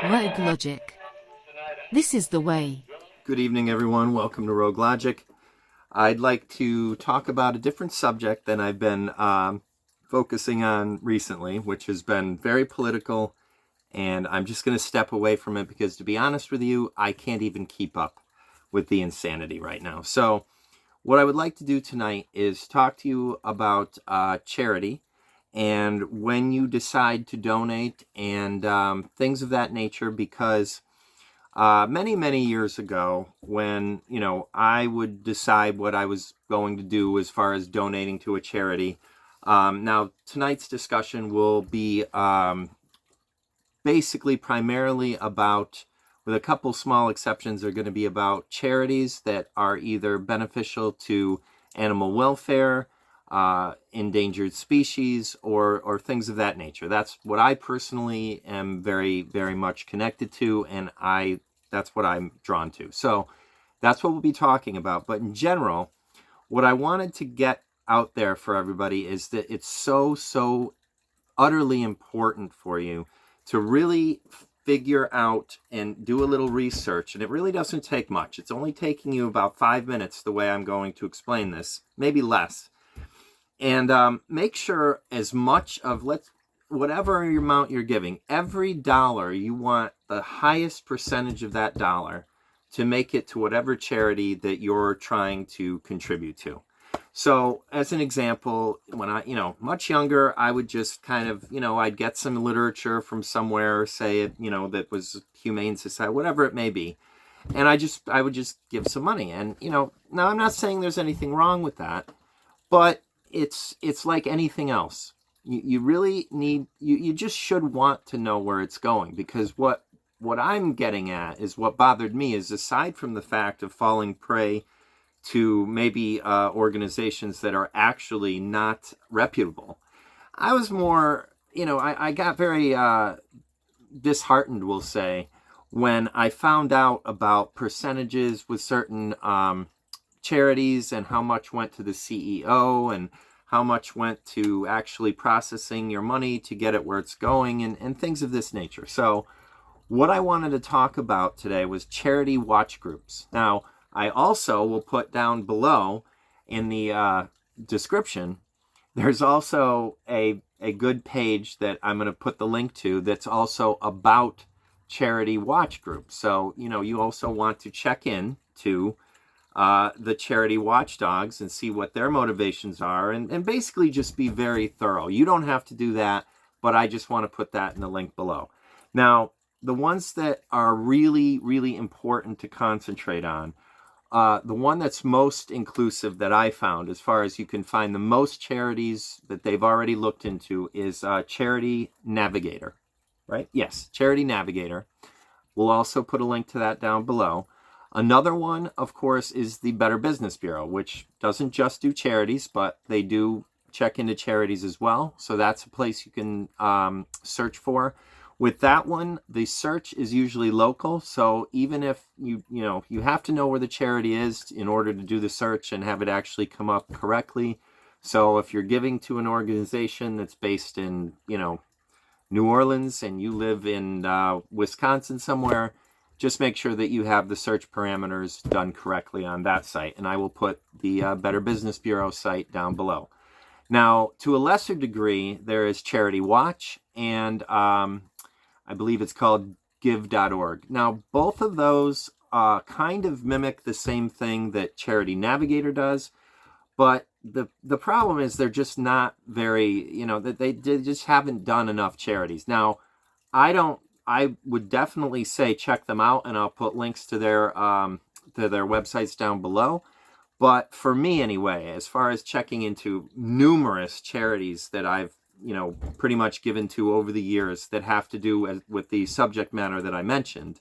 Rogue Logic. This is the way. Good evening, everyone. Welcome to Rogue Logic. I'd like to talk about a different subject than I've been focusing on recently, which has been very political, and I'm just going to step away from it because, to be honest with you, I can't even keep up with the insanity right now. So what I would like to do tonight is talk to you about charity and when you decide to donate and things of that nature, because many years ago, when I would decide what I was going to do as far as donating to a charity. Now tonight's discussion will be basically primarily about, with a couple small exceptions, are going to be about charities that are either beneficial to animal welfare, endangered species, or things of that nature. That's what I personally am very much connected to, and that's what I'm drawn to. So that's what we'll be talking about. But in general, what I wanted to get out there for everybody is that it's so utterly important for you to really figure out and do a little research. And it really doesn't take much. It's only taking you about 5 minutes the way I'm going to explain this, maybe less. And make sure as much of, whatever amount you're giving, every dollar, you want the highest percentage of that dollar to make it to whatever charity that you're trying to contribute to. So as an example, when I, much younger, I would just kind of, I'd get some literature from somewhere, say, that was Humane Society, whatever it may be. And I would just give some money. And, now I'm not saying there's anything wrong with that, but it's like anything else. You really need, you just should want to know where it's going, because what I'm getting at is, what bothered me is, aside from the fact of falling prey to maybe organizations that are actually not reputable, I was more, I got very disheartened, we'll say, when I found out about percentages with certain charities and how much went to the CEO and how much went to actually processing your money to get it where it's going, and things of this nature. So what I wanted to talk about today was charity watch groups. Now, I also will put down below in the description, there's also a good page that I'm going to put the link to that's also about charity watch groups. So, you also want to check in to the charity watchdogs and see what their motivations are, and basically just be very thorough. You don't have to do that, but I just want to put that in the link below. Now, the ones that are really important to concentrate on, the one that's most inclusive that I found, as far as you can find the most charities that they've already looked into, is Charity Navigator, right? Yes, Charity Navigator. We'll also put a link to that down below. Another one, of course, is the Better Business Bureau, which doesn't just do charities, but they do check into charities as well. So that's a place you can search for. With that one, the search is usually local. So even if you have to know where the charity is in order to do the search and have it actually come up correctly. So if you're giving to an organization that's based in, New Orleans, and you live in Wisconsin somewhere, just make sure that you have the search parameters done correctly on that site. And I will put the Better Business Bureau site down below. Now, to a lesser degree, there is Charity Watch, and I believe it's called give.org. Now, both of those kind of mimic the same thing that Charity Navigator does, but the problem is they're just not very, that they just haven't done enough charities. Now, I would definitely say check them out, and I'll put links to their websites down below. But for me anyway, as far as checking into numerous charities that I've pretty much given to over the years that have to do with the subject matter that I mentioned,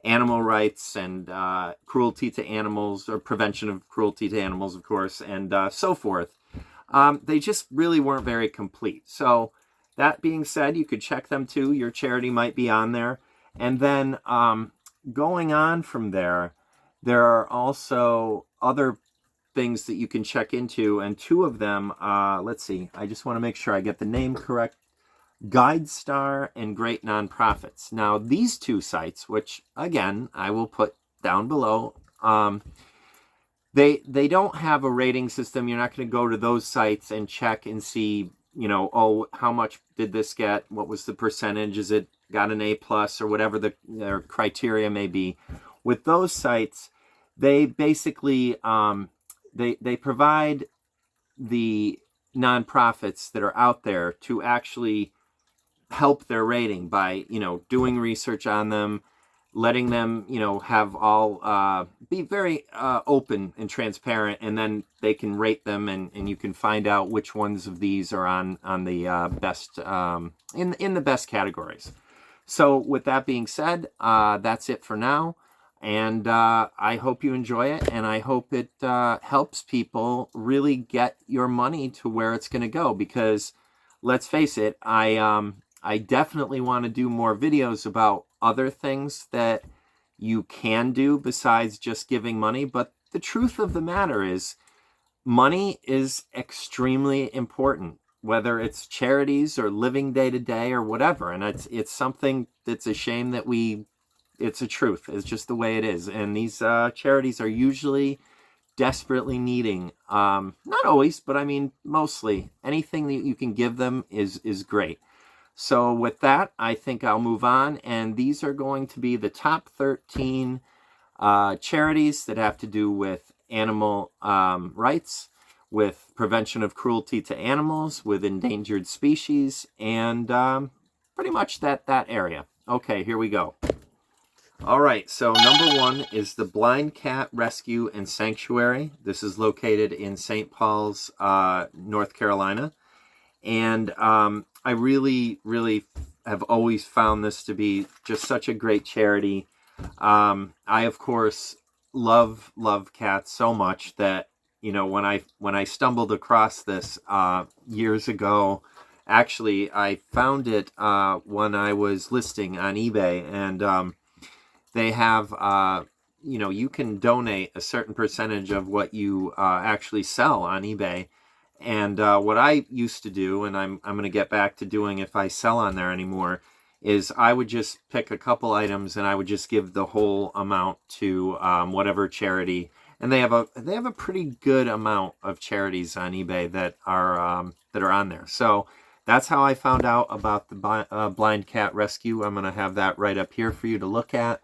animal rights and cruelty to animals, or prevention of cruelty to animals, of course, and so forth, they just really weren't very complete. So that being said, you could check them too. Your charity might be on there. And then going on from there, there are also other things that you can check into, and two of them, let's see, I just want to make sure I get the name correct. Guidestar and Great Nonprofits. Now, these two sites, which again I will put down below, they don't have a rating system. You're not going to go to those sites and check and see, you know, oh, how much did this get? What was the percentage? Is it got an A plus or whatever their criteria may be? With those sites, they basically they provide the nonprofits that are out there to actually help their rating by, you know, doing research on them, letting them, you know, have all be very open and transparent, and then they can rate them, and you can find out which ones of these are on the best in the best categories. So with that being said, that's it for now, and I hope you enjoy it, and I hope it helps people really get your money to where it's going to go, because let's face it, I definitely want to do more videos about other things that you can do besides just giving money. But the truth of the matter is, money is extremely important, whether it's charities or living day to day or whatever. And it's something that's a shame that it's a truth. It's just the way it is. And these charities are usually desperately needing, not always, but I mean, mostly anything that you can give them is great. So with that, I think I'll move on, and these are going to be the top 13 charities that have to do with animal rights, with prevention of cruelty to animals, with endangered species, and pretty much that area. Okay, here we go. All right, so number one is the Blind Cat Rescue and Sanctuary. This is located in St. Paul's, North Carolina. And I really, really have always found this to be just such a great charity. I, of course, love cats so much that, you know, when I stumbled across this years ago, actually, I found it when I was listing on eBay, and they have, you know, you can donate a certain percentage of what you actually sell on eBay. And what I used to do, and I'm going to get back to doing if I sell on there anymore, is I would just pick a couple items and I would just give the whole amount to whatever charity. And they have a pretty good amount of charities on eBay that are on there. So that's how I found out about the Blind Cat Rescue. I'm going to have that right up here for you to look at.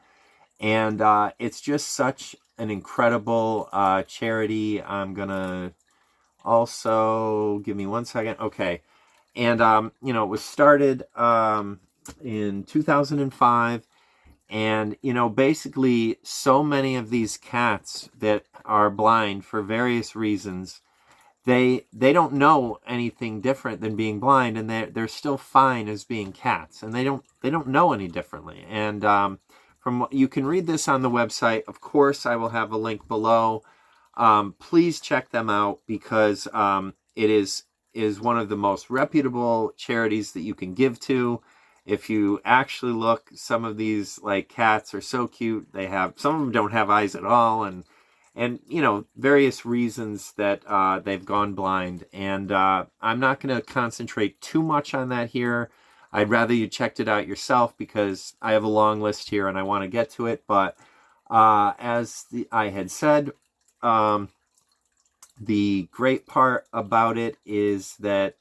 And it's just such an incredible charity. I'm going to also, give me 1 second. Okay. And, you know, it was started in 2005. And, you know, basically so many of these cats that are blind for various reasons, they don't know anything different than being blind, and they're still fine as being cats, and they don't know any differently. And from you can read this on the website. Of course, I will have a link below. Please check them out, because it is one of the most reputable charities that you can give to. If you actually look, some of these like cats are so cute. Some of them don't have eyes at all, and you know, various reasons that they've gone blind. And I'm not going to concentrate too much on that here. I'd rather you checked it out yourself, because I have a long list here and I want to get to it. But as I had said, the great part about it is that,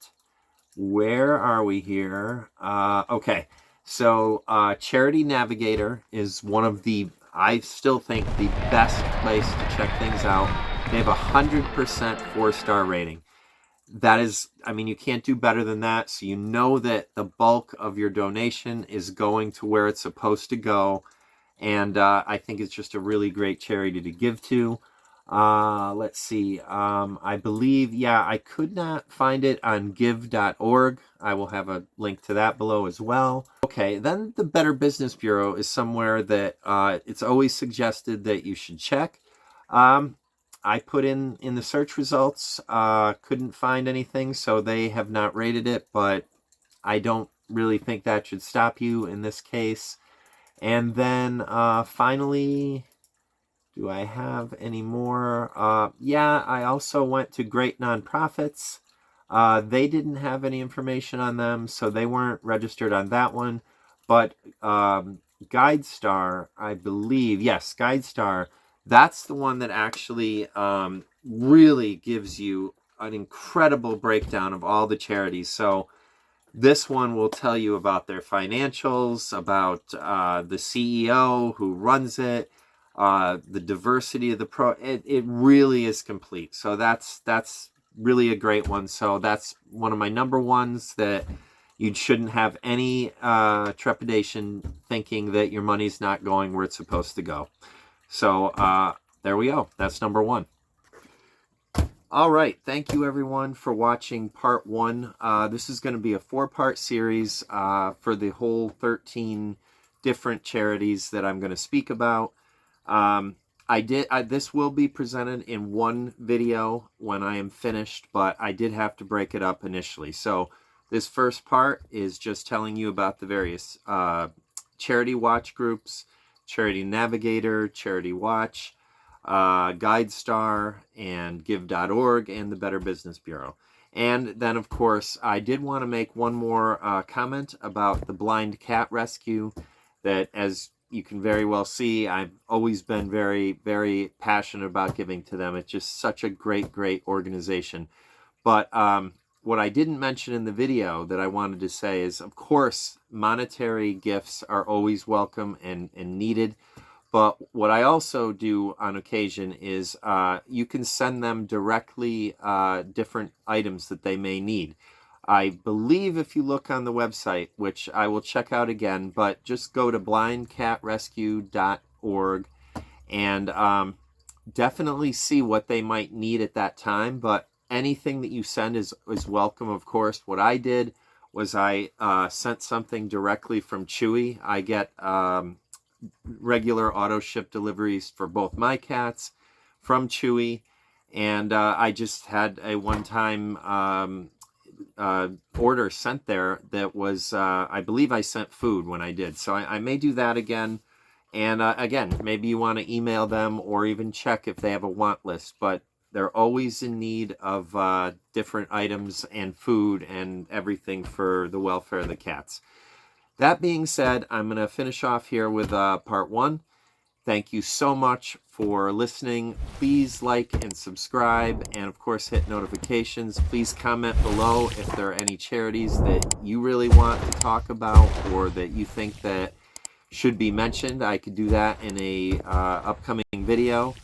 where are we here? Okay, so Charity Navigator is one of the, I still think, the best place to check things out. They have 100% 4-star rating. That is, I mean, you can't do better than that. So you know that the bulk of your donation is going to where it's supposed to go. And I think it's just a really great charity to give to. Let's see. I believe, yeah, I could not find it on give.org. I will have a link to that below as well. Okay, then the Better Business Bureau is somewhere that it's always suggested that you should check. I put in the search results, couldn't find anything, so they have not rated it, but I don't really think that should stop you in this case. And then finally, Do I have any more? Yeah, I also went to Great Nonprofits. They didn't have any information on them, so they weren't registered on that one. But Guidestar, I believe, yes, Guidestar, that's the one that actually really gives you an incredible breakdown of all the charities. So this one will tell you about their financials, about the CEO who runs it, the diversity of the it really is complete. So that's really a great one. So that's one of my number ones that you shouldn't have any trepidation thinking that your money's not going where it's supposed to go. So there we go. That's number one. All right. Thank you, everyone, for watching part one. This is going to be a 4-part series for the whole 13 different charities that I'm going to speak about. This will be presented in one video when I am finished, but I did have to break it up initially. So this first part is just telling you about the various charity watch groups, Charity Navigator, Charity Watch, Guidestar, and give.org, and the Better Business Bureau. And then, of course, I did want to make one more comment about the blind cat rescue that, as you can very well see, I've always been very, very passionate about giving to them. It's just such a great, great organization. But what I didn't mention in the video that I wanted to say is, of course, monetary gifts are always welcome and needed. But what I also do on occasion is you can send them directly different items that they may need. I believe if you look on the website, which I will check out again, but just go to blindcatrescue.org and definitely see what they might need at that time. But anything that you send is welcome, of course. What I did was I sent something directly from Chewy. I get regular auto ship deliveries for both my cats from Chewy, and I just had a one-time order sent there that was I believe I sent food when I did, so I may do that again. And again, maybe you want to email them or even check if they have a want list, but they're always in need of different items and food and everything for the welfare of the cats. That being said, I'm going to finish off here with part one. Thank you so much for listening. Please like and subscribe, and of course hit notifications. Please comment below if there are any charities that you really want to talk about or that you think that should be mentioned. I could do that in a upcoming video.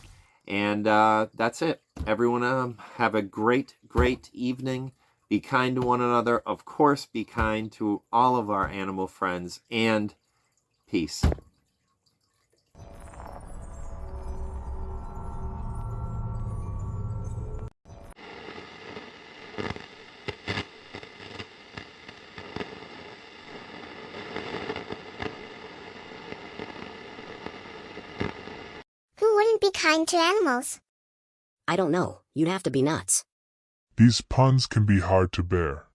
And that's it. Everyone have a great, great evening. Be kind to one another. Of course, be kind to all of our animal friends, and peace. Who wouldn't be kind to animals? I don't know. You'd have to be nuts. These puns can be hard to bear.